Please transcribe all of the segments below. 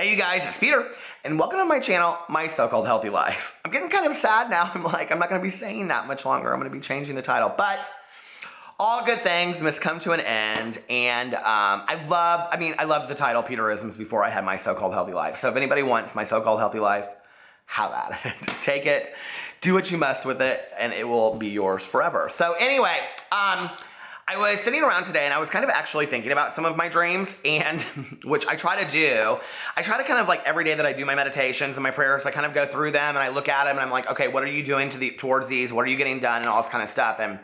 Hey you guys, it's Peter, and welcome to my channel, My So-Called Healthy Life. I'm getting kind of sad now. I'm not going to be saying that much longer. I'm going to be changing the title, but all good things must come to an end, and I loved the title Peterisms before I had My So-Called Healthy Life. So if anybody wants My So-Called Healthy Life, have at it. Take it, do what you must with it, and it will be yours forever. So anyway, I was sitting around today and I was kind of actually thinking about some of my dreams, and which I try to do. I try to kind of like every day that I do my meditations and my prayers, I kind of go through them and I look at them and I'm like, okay, what are you doing towards these? What are you getting done and all this kind of stuff. And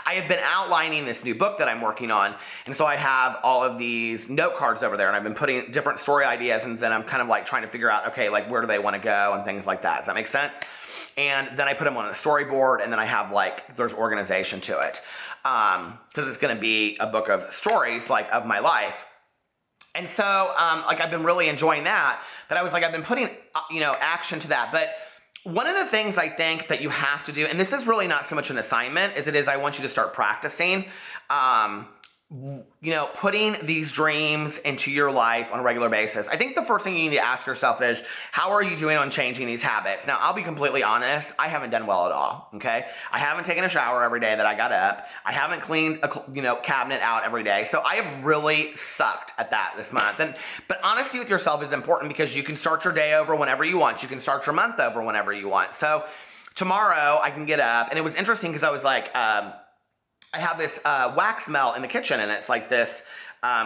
I have been outlining this new book that I'm working on, and so I have all of these note cards over there, and I've been putting different story ideas, and then I'm kind of like trying to figure out, okay, like where do they want to go and things like that. Does that make sense? And then I put them on a storyboard, and then I have like, there's organization to it. Because it's going to be a book of stories, like, of my life. And so, like, I've been really enjoying that, but I was like, I've been putting, action to that. But one of the things I think that you have to do, and this is really not so much an assignment as it is I want you to start practicing, putting these dreams into your life on a regular basis. I think the first thing you need to ask yourself is, how are you doing on changing these habits? Now, I'll be completely honest, I haven't done well at all, okay? I haven't taken a shower every day that I got up. I haven't cleaned a cabinet out every day. So I have really sucked at that this month. But honesty with yourself is important, because you can start your day over whenever you want. You can start your month over whenever you want. So tomorrow I can get up, and it was interesting because I was like, I have this wax melt in the kitchen, and it's like this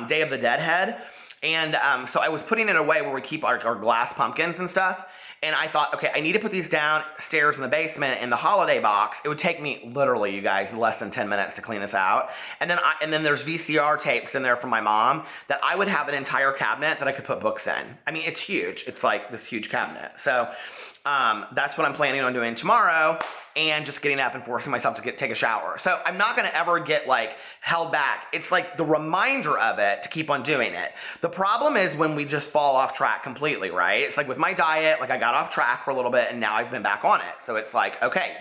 Day of the Dead head. And so I was putting it away where we keep our glass pumpkins and stuff. And I thought, okay, I need to put these downstairs in the basement in the holiday box. It would take me literally, you guys, less than 10 minutes to clean this out. And then there's VCR tapes in there from my mom that I would have an entire cabinet that I could put books in. I mean, it's huge. It's like this huge cabinet. So that's what I'm planning on doing tomorrow, and just getting up and forcing myself to take a shower. So I'm not going to ever get like held back. It's like the reminder of it to keep on doing it. The problem is when we just fall off track completely, right? It's like with my diet, like I got off track for a little bit and now I've been back on it. So it's like, okay,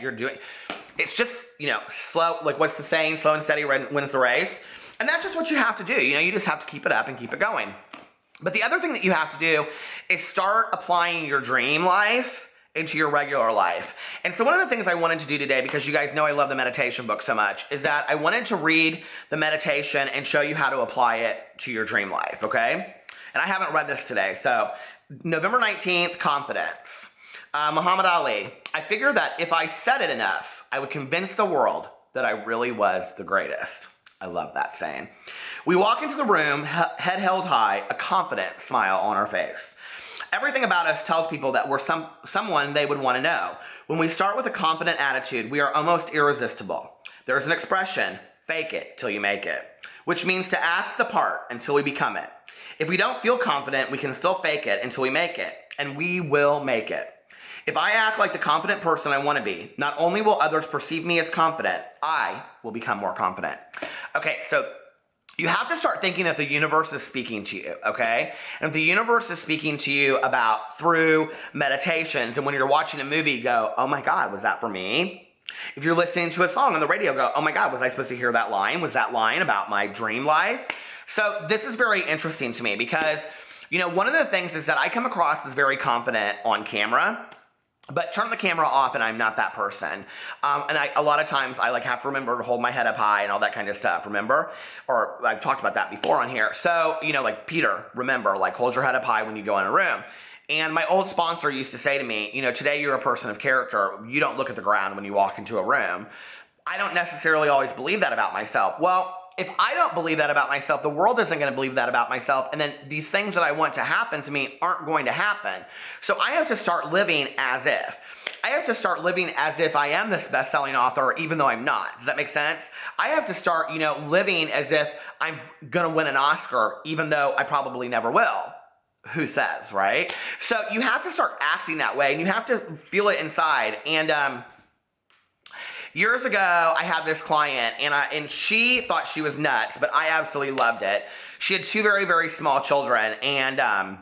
it's just, slow, like what's the saying? Slow and steady wins the race. And that's just what you have to do. You just have to keep it up and keep it going. But the other thing that you have to do is start applying your dream life into your regular life. And so one of the things I wanted to do today, because you guys know I love the meditation book so much, is that I wanted to read the meditation and show you how to apply it to your dream life, okay? And I haven't read this today. So November 19th, confidence. Muhammad Ali, I figured that if I said it enough, I would convince the world that I really was the greatest. I love that saying. We walk into the room, head held high, a confident smile on our face. Everything about us tells people that we're someone they would want to know. When we start with a confident attitude, we are almost irresistible. There's an expression, fake it till you make it, which means to act the part until we become it. If we don't feel confident, we can still fake it until we make it, and we will make it. If I act like the confident person I want to be, not only will others perceive me as confident, I will become more confident. Okay, so you have to start thinking that the universe is speaking to you, okay? And if the universe is speaking to you through meditations, and when you're watching a movie, go, oh my God, was that for me? If you're listening to a song on the radio, go, oh my God, was I supposed to hear that line? Was that line about my dream life? So this is very interesting to me because, one of the things is that I come across as very confident on camera, but turn the camera off and I'm not that person. And a lot of times I have to remember to hold my head up high and all that kind of stuff, remember? Or I've talked about that before on here. So, like Peter, remember, hold your head up high when you go in a room. And my old sponsor used to say to me, today you're a person of character. You don't look at the ground when you walk into a room. I don't necessarily always believe that about myself. Well, if I don't believe that about myself, the world isn't going to believe that about myself, and then these things that I want to happen to me aren't going to happen. So I have to start living as if. I have to start living as if I am this best-selling author, even though I'm not. Does that make sense? I have to start, living as if I'm going to win an Oscar, even though I probably never will. Who says, right? So you have to start acting that way, and you have to feel it inside. And years ago, I had this client, and she thought she was nuts, but I absolutely loved it. She had two very, very small children, and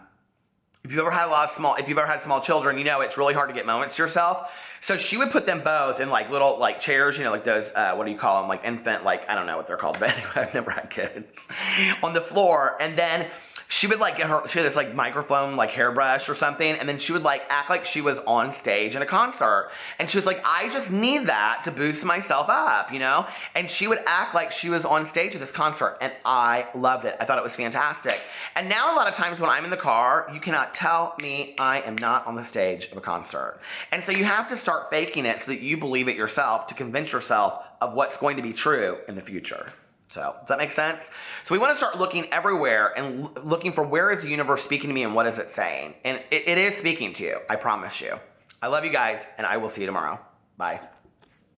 if you've ever had small children, it's really hard to get moments to yourself. So she would put them both in little chairs, like those, what do you call them? Infant, I don't know what they're called, but anyway, I've never had kids, on the floor, and then she would like she had this like microphone, like hairbrush or something, and then she would like act like she was on stage in a concert. And she was like, I just need that to boost myself up, you know? And she would act like she was on stage at this concert, and I loved it. I thought it was fantastic. And now a lot of times when I'm in the car, you cannot tell me I am not on the stage of a concert. And so you have to start faking it so that you believe it yourself to convince yourself of what's going to be true in the future. So, does that make sense? So we want to start looking everywhere and looking for where is the universe speaking to me and what is it saying? And it is speaking to you, I promise you. I love you guys, and I will see you tomorrow. Bye.